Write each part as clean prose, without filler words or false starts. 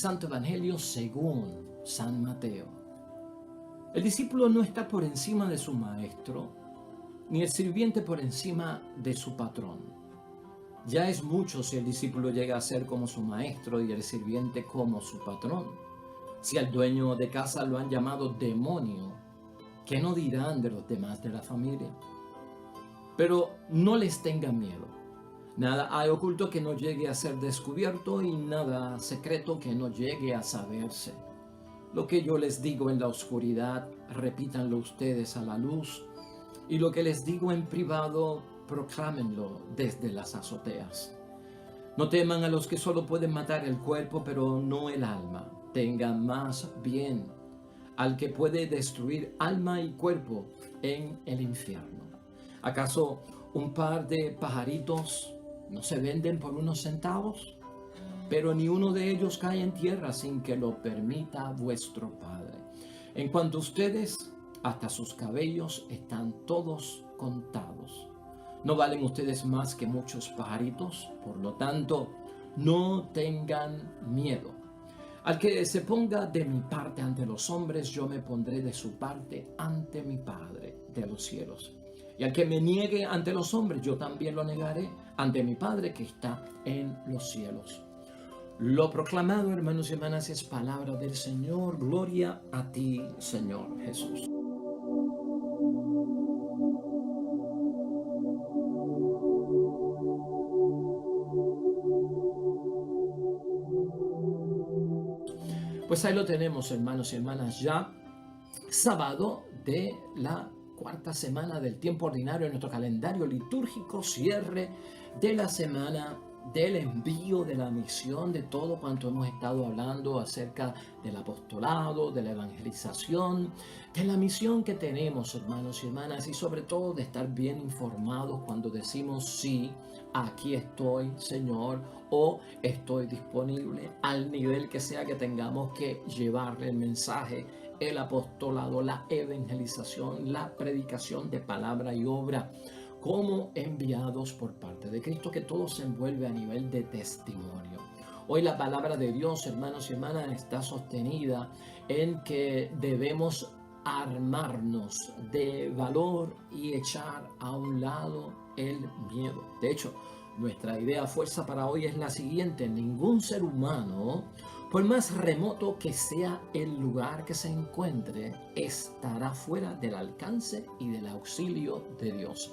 Santo Evangelio según San Mateo. El discípulo no está por encima de su maestro, ni el sirviente por encima de su patrón. Ya es mucho si el discípulo llega a ser como su maestro y el sirviente como su patrón. Si al dueño de casa lo han llamado demonio, ¿qué no dirán de los demás de la familia? Pero no les tengan miedo. Nada hay oculto que no llegue a ser descubierto y nada secreto que no llegue a saberse. Lo que yo les digo en la oscuridad, repítanlo ustedes a la luz, y lo que les digo en privado, proclámenlo desde las azoteas. No teman a los que solo pueden matar el cuerpo, pero no el alma. Tengan más bien al que puede destruir alma y cuerpo en el infierno. ¿Acaso un par de pajaritos no se venden por unos centavos? Pero ni uno de ellos cae en tierra sin que lo permita vuestro Padre. En cuanto a ustedes, hasta sus cabellos están todos contados. ¿No valen ustedes más que muchos pajaritos? Por lo tanto, no tengan miedo. Al que se ponga de mi parte ante los hombres, yo me pondré de su parte ante mi Padre de los cielos. Y al que me niegue ante los hombres, yo también lo negaré ante mi Padre que está en los cielos. Lo proclamado, hermanos y hermanas, es palabra del Señor. Gloria a ti, Señor Jesús. Pues ahí lo tenemos, hermanos y hermanas, ya sábado de la cuarta semana del tiempo ordinario en nuestro calendario litúrgico, cierre de la semana del envío, de la misión, de todo cuanto hemos estado hablando acerca del apostolado, de la evangelización, de la misión que tenemos, hermanos y hermanas, y sobre todo de estar bien informados cuando decimos sí, aquí estoy, Señor, o estoy disponible al nivel que sea que tengamos que llevarle el mensaje, el apostolado, la evangelización, la predicación de palabra y obra, como enviados por parte de Cristo, que todo se envuelve a nivel de testimonio. Hoy la palabra de Dios, hermanos y hermanas, está sostenida en que debemos armarnos de valor y echar a un lado el miedo. De hecho, nuestra idea fuerza para hoy es la siguiente: ningún ser humano, por más remoto que sea el lugar que se encuentre, estará fuera del alcance y del auxilio de Dios.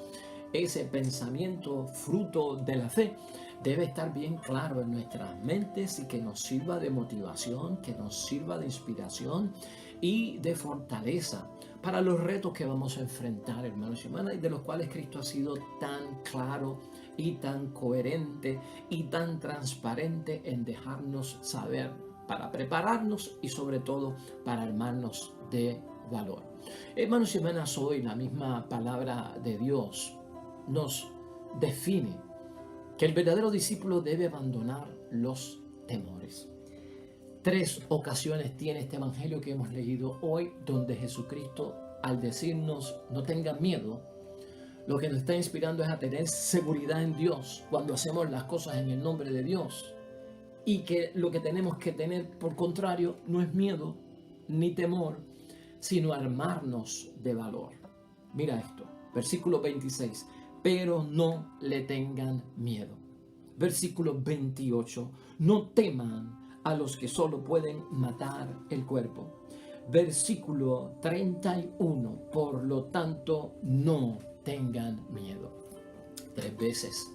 Ese pensamiento fruto de la fe debe estar bien claro en nuestras mentes y que nos sirva de motivación, que nos sirva de inspiración y de fortaleza para los retos que vamos a enfrentar, hermanos y hermanas, y de los cuales Cristo ha sido tan claro y tan coherente y tan transparente en dejarnos saber, para prepararnos y sobre todo para armarnos de valor. Hermanos y hermanas, hoy la misma palabra de Dios nos define que el verdadero discípulo debe abandonar los temores. 3 ocasiones tiene este evangelio que hemos leído hoy, donde Jesucristo, al decirnos no tengan miedo, lo que nos está inspirando es a tener seguridad en Dios cuando hacemos las cosas en el nombre de Dios, y que lo que tenemos que tener, por contrario, no es miedo ni temor, sino armarnos de valor. Mira esto, versículo 26. Pero no le tengan miedo. Versículo 28. No teman a los que solo pueden matar el cuerpo. Versículo 31. Por lo tanto, no tengan miedo. 3 veces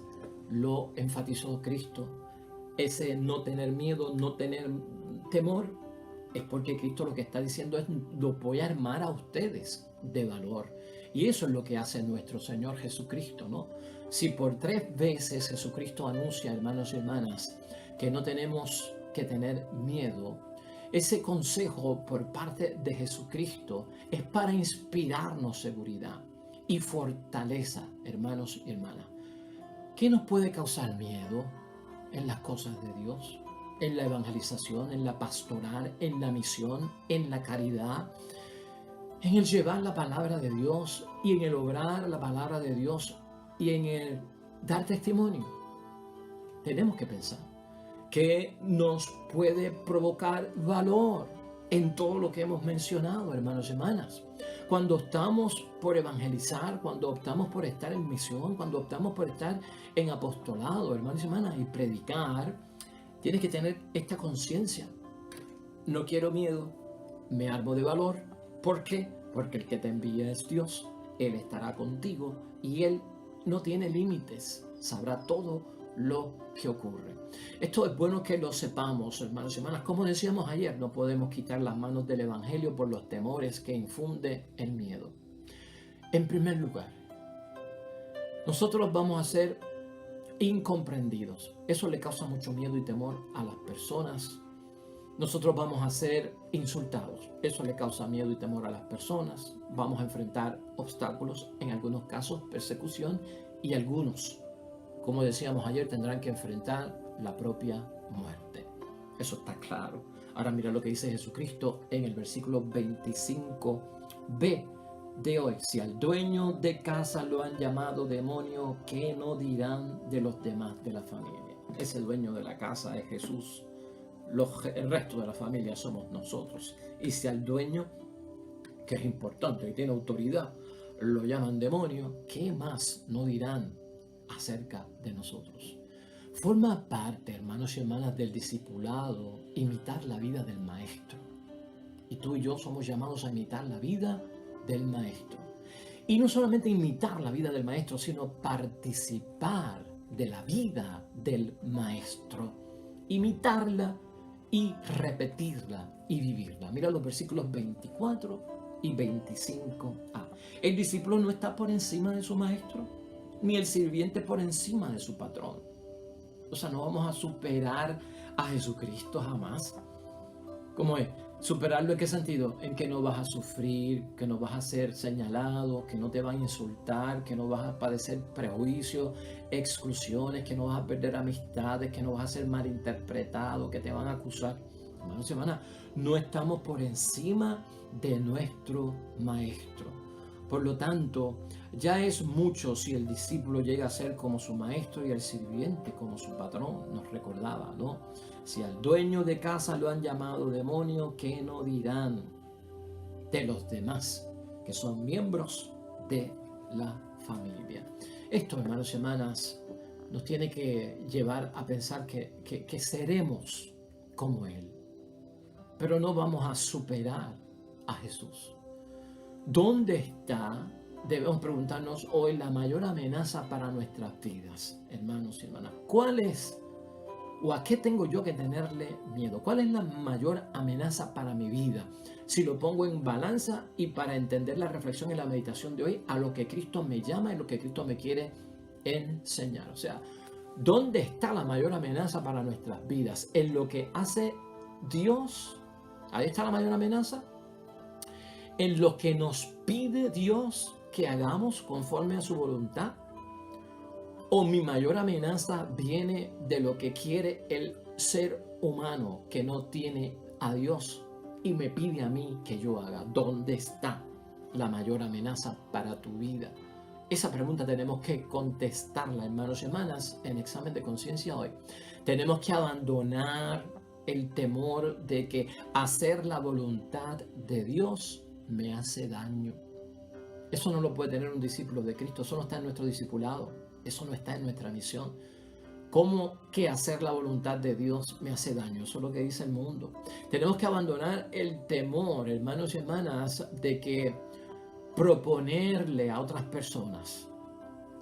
lo enfatizó Cristo. Ese no tener miedo, no tener temor, es porque Cristo lo que está diciendo es: lo voy a armar a ustedes de valor. Y eso es lo que hace nuestro Señor Jesucristo, ¿no? Si por 3 veces Jesucristo anuncia, hermanos y hermanas, que no tenemos que tener miedo, ese consejo por parte de Jesucristo es para inspirarnos seguridad y fortaleza, hermanos y hermanas. ¿Qué nos puede causar miedo en las cosas de Dios? En la evangelización, en la pastoral, en la misión, en la caridad, en el llevar la palabra de Dios y en el obrar la palabra de Dios y en el dar testimonio. Tenemos que pensar que nos puede provocar valor en todo lo que hemos mencionado, hermanos y hermanas. Cuando optamos por evangelizar, cuando optamos por estar en misión, cuando optamos por estar en apostolado, hermanos y hermanas, y predicar, tienes que tener esta conciencia. No quiero miedo, me armo de valor. ¿Por qué? Porque el que te envía es Dios. Él estará contigo y Él no tiene límites. Sabrá todo lo que ocurre. Esto es bueno que lo sepamos, hermanos y hermanas. Como decíamos ayer, no podemos quitar las manos del Evangelio por los temores que infunde el miedo. En primer lugar, nosotros vamos a ser incomprendidos. Eso le causa mucho miedo y temor a las personas. Nosotros vamos a ser insultados. Eso le causa miedo y temor a las personas. Vamos a enfrentar obstáculos, en algunos casos persecución, y algunos, como decíamos ayer, tendrán que enfrentar la propia muerte. Eso está claro. Ahora mira lo que dice Jesucristo en el versículo 25b de hoy. Si al dueño de casa lo han llamado demonio, ¿qué no dirán de los demás de la familia? Ese dueño de la casa es Jesús. El resto de la familia somos nosotros. Y si al dueño, que es importante y tiene autoridad, lo llaman demonio, ¿qué más no dirán acerca de nosotros? Forma parte, hermanos y hermanas, del discipulado imitar la vida del maestro. Y tú y yo somos llamados a imitar la vida del maestro. Y no solamente imitar la vida del maestro, sino participar de la vida del maestro. Imitarla y repetirla y vivirla. Mira los versículos 24 y 25a. El discípulo no está por encima de su maestro, ni el sirviente por encima de su patrón. O sea, no vamos a superar a Jesucristo jamás. ¿Cómo es? ¿Superarlo en qué sentido? En que no vas a sufrir, que no vas a ser señalado, que no te van a insultar, que no vas a padecer prejuicios, exclusiones, que no vas a perder amistades, que no vas a ser malinterpretado, que te van a acusar. Hermanos y hermanas, no estamos por encima de nuestro maestro. Por lo tanto, ya es mucho si el discípulo llega a ser como su maestro y el sirviente como su patrón, nos recordaba, ¿no? Si al dueño de casa lo han llamado demonio, ¿qué no dirán de los demás que son miembros de la familia? Esto, hermanos y hermanas, nos tiene que llevar a pensar que seremos como Él, pero no vamos a superar a Jesús. ¿Dónde está, debemos preguntarnos hoy, la mayor amenaza para nuestras vidas, hermanos y hermanas? ¿Cuál es o a qué tengo yo que tenerle miedo? ¿Cuál es la mayor amenaza para mi vida? Si lo pongo en balanza y para entender la reflexión y la meditación de hoy a lo que Cristo me llama y lo que Cristo me quiere enseñar. O sea, ¿dónde está la mayor amenaza para nuestras vidas? ¿En lo que hace Dios? Ahí está la mayor amenaza. ¿En lo que nos pide Dios que hagamos conforme a su voluntad? ¿O mi mayor amenaza viene de lo que quiere el ser humano que no tiene a Dios y me pide a mí que yo haga? ¿Dónde está la mayor amenaza para tu vida? Esa pregunta tenemos que contestarla, hermanos y hermanas, en examen de conciencia hoy. Tenemos que abandonar el temor de que hacer la voluntad de Dios me hace daño. Eso no lo puede tener un discípulo de Cristo, eso no está en nuestro discipulado, eso no está en nuestra misión. ¿Cómo que hacer la voluntad de Dios me hace daño? Eso es lo que dice el mundo. Tenemos que abandonar el temor, hermanos y hermanas, de que proponerle a otras personas,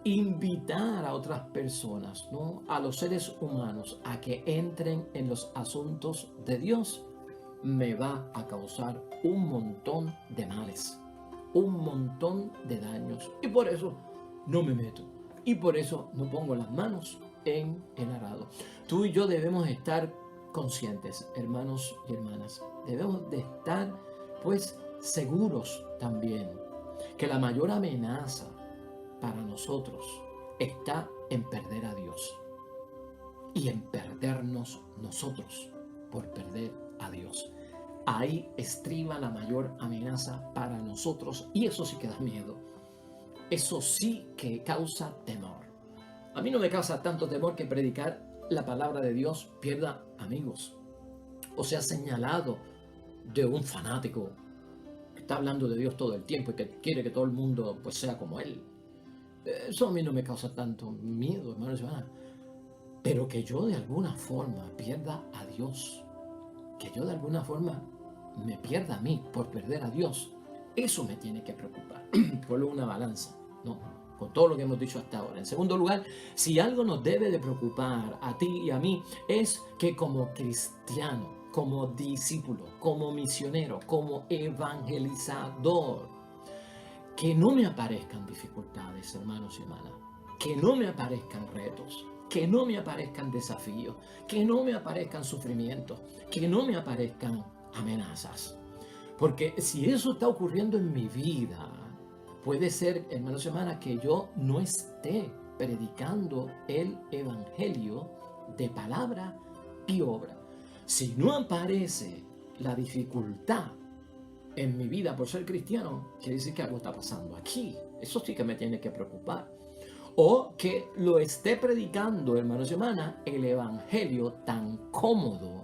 invitar a otras personas, ¿no?, a los seres humanos a que entren en los asuntos de Dios, me va a causar un montón de males, un montón de daños. Y por eso no me meto. Y por eso no pongo las manos en el arado. Tú y yo debemos estar conscientes, hermanos y hermanas. Debemos de estar, pues, seguros también que la mayor amenaza para nosotros está en perder a Dios y en perdernos nosotros por perder a Dios. Ahí estriba la mayor amenaza para nosotros y eso sí que da miedo. Eso sí que causa temor. A mí no me causa tanto temor que predicar la palabra de Dios pierda amigos o sea señalado de un fanático que está hablando de Dios todo el tiempo y que quiere que todo el mundo pues sea como él. Eso a mí no me causa tanto miedo, hermanos y hermanas. Pero que yo de alguna forma pierda a Dios, que yo de alguna forma me pierda a mí por perder a Dios, eso me tiene que preocupar. Ponlo una balanza, ¿no? Con todo lo que hemos dicho hasta ahora. En segundo lugar, si algo nos debe de preocupar a ti y a mí, es que como cristiano, como discípulo, como misionero, como evangelizador, que no me aparezcan dificultades, hermanos y hermanas, que no me aparezcan retos, que no me aparezcan desafíos, que no me aparezcan sufrimientos, que no me aparezcan amenazas. Porque si eso está ocurriendo en mi vida, puede ser, hermanos y hermanas, que yo no esté predicando el evangelio de palabra y obra. Si no aparece la dificultad en mi vida por ser cristiano, quiere decir que algo está pasando aquí. Eso sí que me tiene que preocupar. O que lo esté predicando, hermanos y hermanas, el evangelio tan cómodo,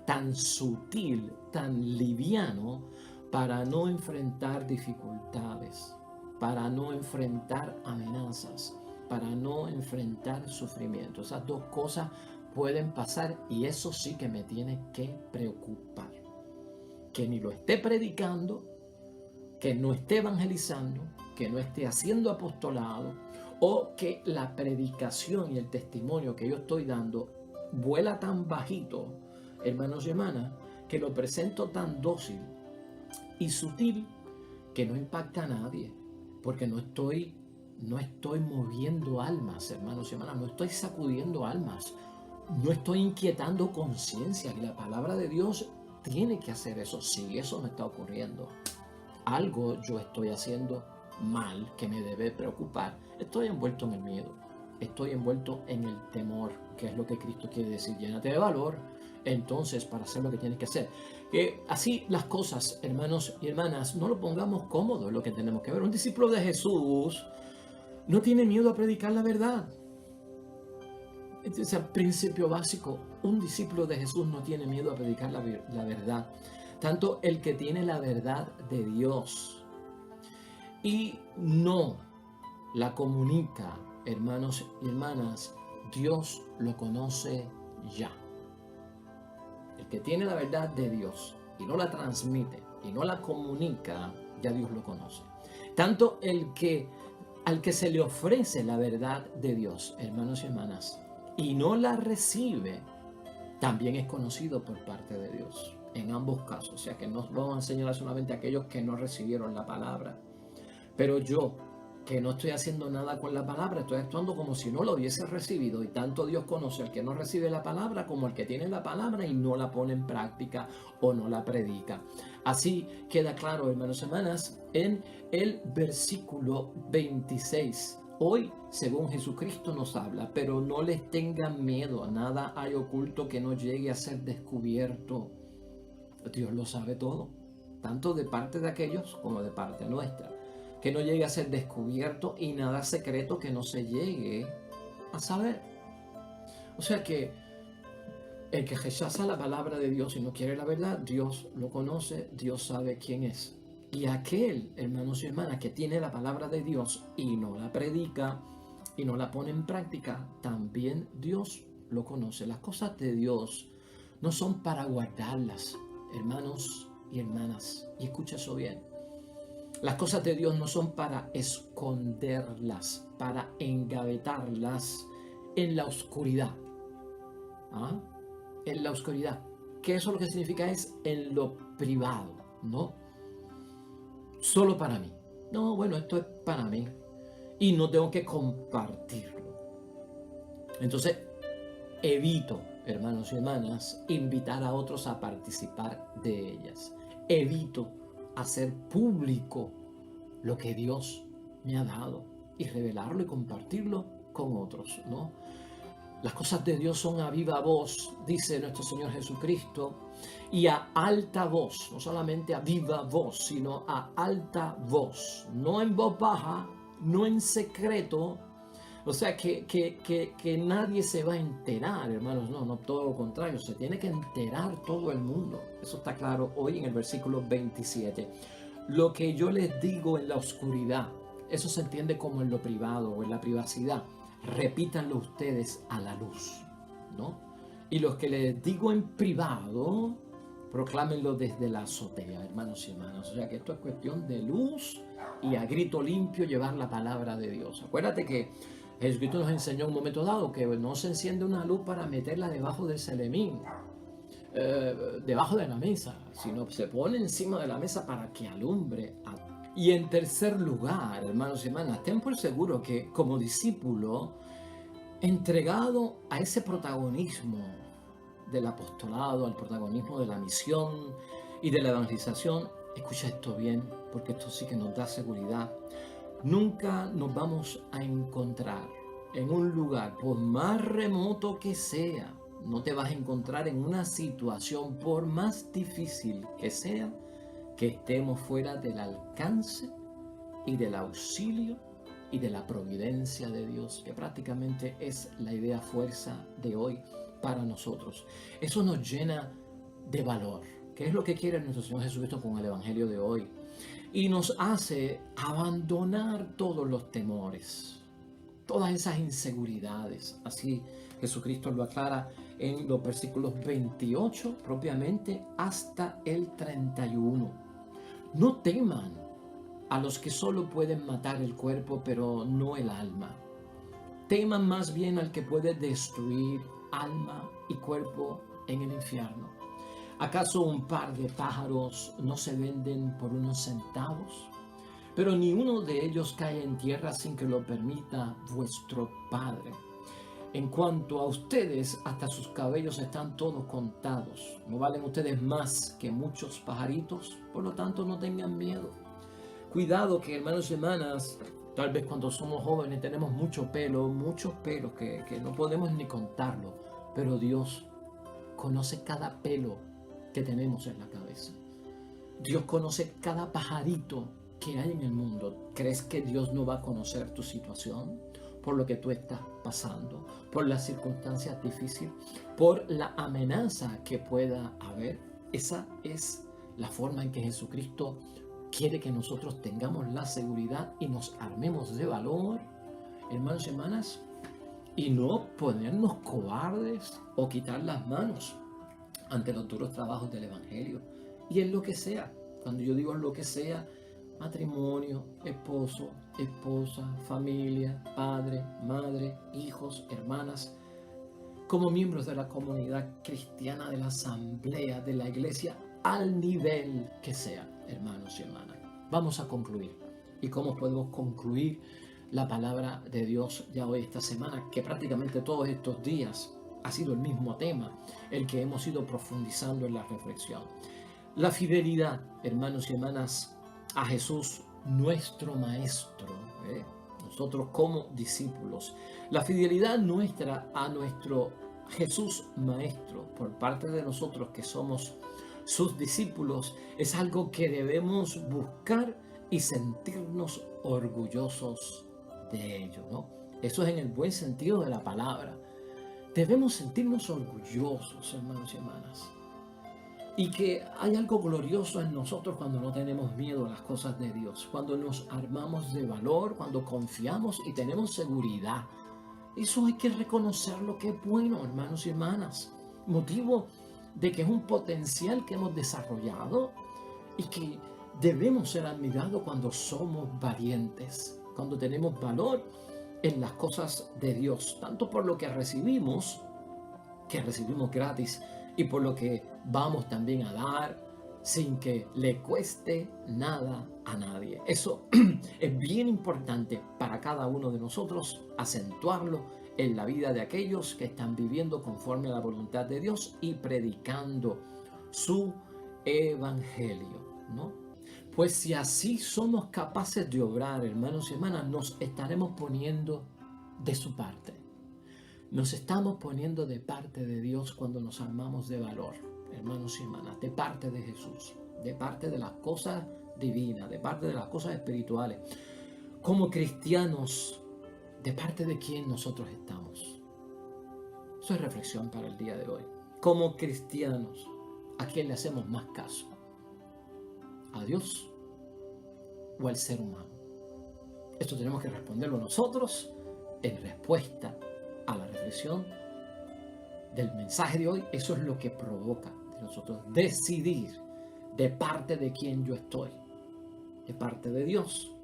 tan sutil, tan liviano, para no enfrentar dificultades, para no enfrentar amenazas, para no enfrentar sufrimiento. Esas dos cosas pueden pasar y eso sí que me tiene que preocupar. Que ni lo esté predicando, que no esté evangelizando, que no esté haciendo apostolado, o que la predicación y el testimonio que yo estoy dando vuela tan bajito, hermanos y hermanas, que lo presento tan dócil y sutil que no impacta a nadie, porque no estoy moviendo almas, hermanos y hermanas, no estoy sacudiendo almas, no estoy inquietando conciencia, y la palabra de Dios tiene que hacer eso. Si eso me está ocurriendo, algo yo estoy haciendo mal que me debe preocupar. Estoy envuelto en el miedo, estoy envuelto en el temor, que es lo que Cristo quiere decir: llénate de valor entonces para hacer lo que tienes que hacer. Así las cosas, hermanos y hermanas, no lo pongamos cómodo, es lo que tenemos que ver. Un discípulo de Jesús no tiene miedo a predicar la verdad. Este es el principio básico. Un discípulo de Jesús no tiene miedo a predicar la verdad. Tanto el que tiene la verdad de Dios y no la comunica, hermanos y hermanas, Dios lo conoce ya. El que tiene la verdad de Dios y no la transmite y no la comunica, ya Dios lo conoce. Tanto al que se le ofrece la verdad de Dios, hermanos y hermanas, y no la recibe, también es conocido por parte de Dios. En ambos casos, o sea que no vamos a señalar solamente a aquellos que no recibieron la palabra. Pero yo, que no estoy haciendo nada con la palabra, estoy actuando como si no lo hubiese recibido. Y tanto Dios conoce al que no recibe la palabra como al que tiene la palabra y no la pone en práctica o no la predica. Así queda claro, hermanos y hermanas, en el versículo 26. Hoy, según Jesucristo nos habla, pero no les tengan miedo, nada hay oculto que no llegue a ser descubierto. Dios lo sabe todo, tanto de parte de aquellos como de parte nuestra. Que no llegue a ser descubierto y nada secreto que no se llegue a saber. O sea que el que rechaza la palabra de Dios y no quiere la verdad, Dios lo conoce, Dios sabe quién es. Y aquel, hermanos y hermanas, que tiene la palabra de Dios y no la predica y no la pone en práctica, también Dios lo conoce. Las cosas de Dios no son para guardarlas, hermanos y hermanas. Y escucha eso bien. Las cosas de Dios no son para esconderlas, para engavetarlas en la oscuridad. ¿Ah? En la oscuridad. Que eso lo que significa es en lo privado, ¿no? Solo para mí. No, bueno, esto es para mí. Y no tengo que compartirlo. Entonces, evito, hermanos y hermanas, invitar a otros a participar de ellas. Evito hacer público lo que Dios me ha dado y revelarlo y compartirlo con otros, ¿no? Las cosas de Dios son a viva voz, dice nuestro Señor Jesucristo, y a alta voz, no solamente a viva voz, sino a alta voz, no en voz baja, no en secreto, O sea, que nadie se va a enterar, hermanos. No, no, todo lo contrario. Se tiene que enterar todo el mundo. Eso está claro hoy en el versículo 27. Lo que yo les digo en la oscuridad, eso se entiende como en lo privado o en la privacidad. Repítanlo ustedes a la luz, ¿no? Y los que les digo en privado, proclámenlo desde la azotea, hermanos y hermanas. O sea que esto es cuestión de luz y a grito limpio llevar la palabra de Dios. Acuérdate que Jesucristo nos enseñó en un momento dado que no se enciende una luz para meterla debajo del selemín, debajo de la mesa, sino se pone encima de la mesa para que alumbre. Y en tercer lugar, hermanos y hermanas, ten por seguro que como discípulo entregado a ese protagonismo del apostolado, al protagonismo de la misión y de la evangelización, escucha esto bien, porque esto sí que nos da seguridad. Nunca nos vamos a encontrar en un lugar, por más remoto que sea, no te vas a encontrar en una situación, por más difícil que sea, que estemos fuera del alcance y del auxilio y de la providencia de Dios, que prácticamente es la idea fuerza de hoy para nosotros. Eso nos llena de valor, que es lo que quiere nuestro Señor Jesucristo con el Evangelio de hoy. Y nos hace abandonar todos los temores, todas esas inseguridades. Así Jesucristo lo aclara en los versículos 28 propiamente hasta el 31. No teman a los que solo pueden matar el cuerpo, pero no el alma. Teman más bien al que puede destruir alma y cuerpo en el infierno. ¿Acaso un par de pájaros no se venden por unos centavos? Pero ni uno de ellos cae en tierra sin que lo permita vuestro Padre. En cuanto a ustedes, hasta sus cabellos están todos contados. ¿No valen ustedes más que muchos pajaritos? Por lo tanto, no tengan miedo. Cuidado que, hermanos y hermanas, tal vez cuando somos jóvenes tenemos muchos pelos que no podemos ni contarlo. Pero Dios conoce cada pelo que tenemos en la cabeza. Dios conoce cada pajarito que hay en el mundo. ¿Crees que Dios no va a conocer tu situación? Por lo que tú estás pasando, por las circunstancias difíciles, por la amenaza que pueda haber. Esa es la forma en que Jesucristo quiere que nosotros tengamos la seguridad y nos armemos de valor, hermanos y hermanas, y no ponernos cobardes o quitar las manos ante los duros trabajos del Evangelio. Y en lo que sea, cuando yo digo en lo que sea, matrimonio, esposo, esposa, familia, padre, madre, hijos, hermanas, como miembros de la comunidad cristiana, de la asamblea, de la iglesia, al nivel que sea, hermanos y hermanas. Vamos a concluir. ¿Y cómo podemos concluir la palabra de Dios ya hoy esta semana? Que prácticamente todos estos días ha sido el mismo tema, el que hemos ido profundizando en la reflexión. La fidelidad, hermanos y hermanas, a Jesús, nuestro Maestro, nosotros como discípulos. La fidelidad nuestra a nuestro Jesús Maestro por parte de nosotros que somos sus discípulos es algo que debemos buscar y sentirnos orgullosos de ello, ¿no? Eso es en el buen sentido de la palabra. Debemos sentirnos orgullosos, hermanos y hermanas. Y que hay algo glorioso en nosotros cuando no tenemos miedo a las cosas de Dios, cuando nos armamos de valor, cuando confiamos y tenemos seguridad. Eso hay que reconocerlo que es bueno, hermanos y hermanas. Motivo de que es un potencial que hemos desarrollado y que debemos ser admirados cuando somos valientes, cuando tenemos valor en las cosas de Dios, tanto por lo que recibimos gratis, y por lo que vamos también a dar sin que le cueste nada a nadie. Eso es bien importante para cada uno de nosotros, acentuarlo en la vida de aquellos que están viviendo conforme a la voluntad de Dios y predicando su evangelio, ¿no? Pues si así somos capaces de obrar, hermanos y hermanas, nos estaremos poniendo de su parte. Nos estamos poniendo de parte de Dios cuando nos armamos de valor, hermanos y hermanas, de parte de Jesús, de parte de las cosas divinas, de parte de las cosas espirituales. Como cristianos ¿De parte de quién nosotros estamos? Eso es reflexión para el día de hoy. Como cristianos, ¿a quién le hacemos más caso? ¿A Dios o al ser humano? Esto tenemos que responderlo nosotros en respuesta a la reflexión del mensaje de hoy. Eso es lo que provoca de nosotros decidir de parte de quién yo estoy. De parte de Dios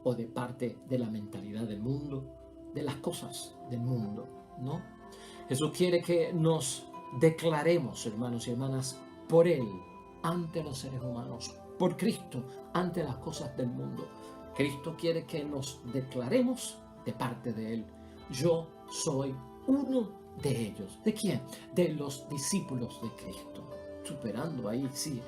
o de parte de la mentalidad del mundo, de las cosas del mundo, ¿no? Jesús quiere que nos declaremos, hermanos y hermanas, por Él ante los seres humanos, por Cristo ante las cosas del mundo. Cristo quiere que nos declaremos de parte de Él. Yo soy uno de ellos. ¿De quién? De los discípulos de Cristo. Superando ahí, sí,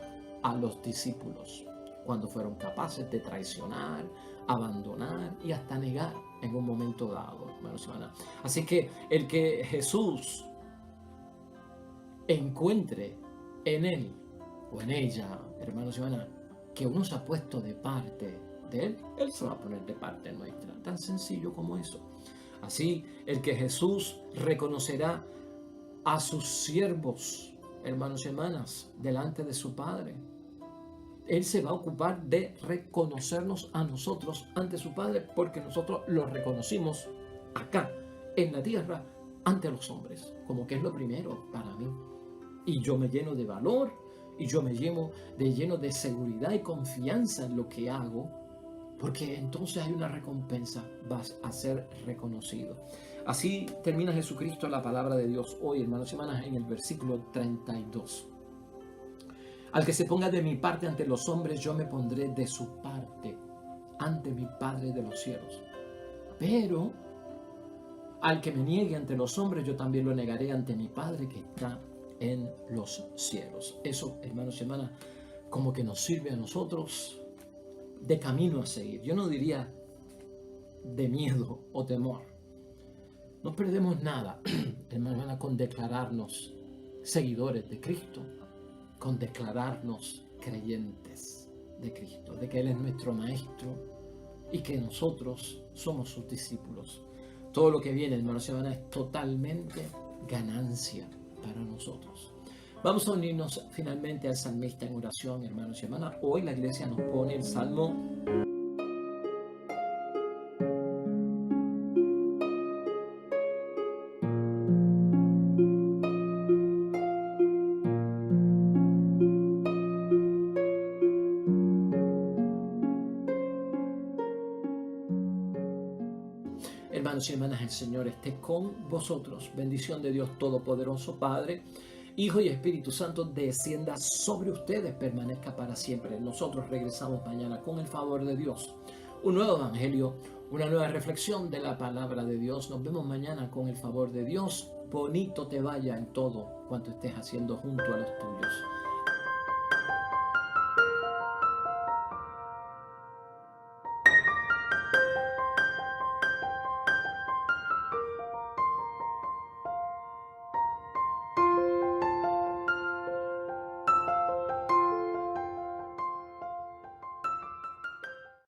a los discípulos, cuando fueron capaces de traicionar, abandonar y hasta negar en un momento dado, hermanos y hermanas. Así que el que Jesús encuentre en él o en ella, hermanos y hermanas, que uno se ha puesto de parte de él, él se va a poner de parte nuestra. Tan sencillo como eso. Así, el que Jesús reconocerá a sus siervos, hermanos y hermanas, delante de su Padre. Él se va a ocupar de reconocernos a nosotros ante su Padre, porque nosotros lo reconocimos acá, en la tierra, ante los hombres, como que es lo primero para mí. Y yo me lleno de valor, y yo me lleno de seguridad y confianza en lo que hago, porque entonces hay una recompensa, vas a ser reconocido. Así termina Jesucristo la palabra de Dios hoy, hermanos y hermanas, en el versículo 32. Al que se ponga de mi parte ante los hombres, yo me pondré de su parte ante mi Padre de los cielos. Pero al que me niegue ante los hombres, yo también lo negaré ante mi Padre que está en los cielos. Eso, hermanos y hermanas, como que nos sirve a nosotros de camino a seguir. Yo no diría de miedo o temor. No perdemos nada, hermanos y hermanas, con declararnos seguidores de Cristo, con declararnos creyentes de Cristo, de que Él es nuestro Maestro y que nosotros somos sus discípulos. Todo lo que viene, hermanos y hermanas, es totalmente ganancia para nosotros. Vamos a unirnos finalmente al salmista en oración, hermanos y hermanas. Hoy la iglesia nos pone el Salmo 1. Hermanos y hermanas, el Señor esté con vosotros. Bendición de Dios Todopoderoso, Padre, Hijo y Espíritu Santo, descienda sobre ustedes, permanezca para siempre. Nosotros regresamos mañana con el favor de Dios. Un nuevo evangelio, una nueva reflexión de la palabra de Dios. Nos vemos mañana con el favor de Dios. Bonito te vaya en todo cuanto estés haciendo junto a los tuyos.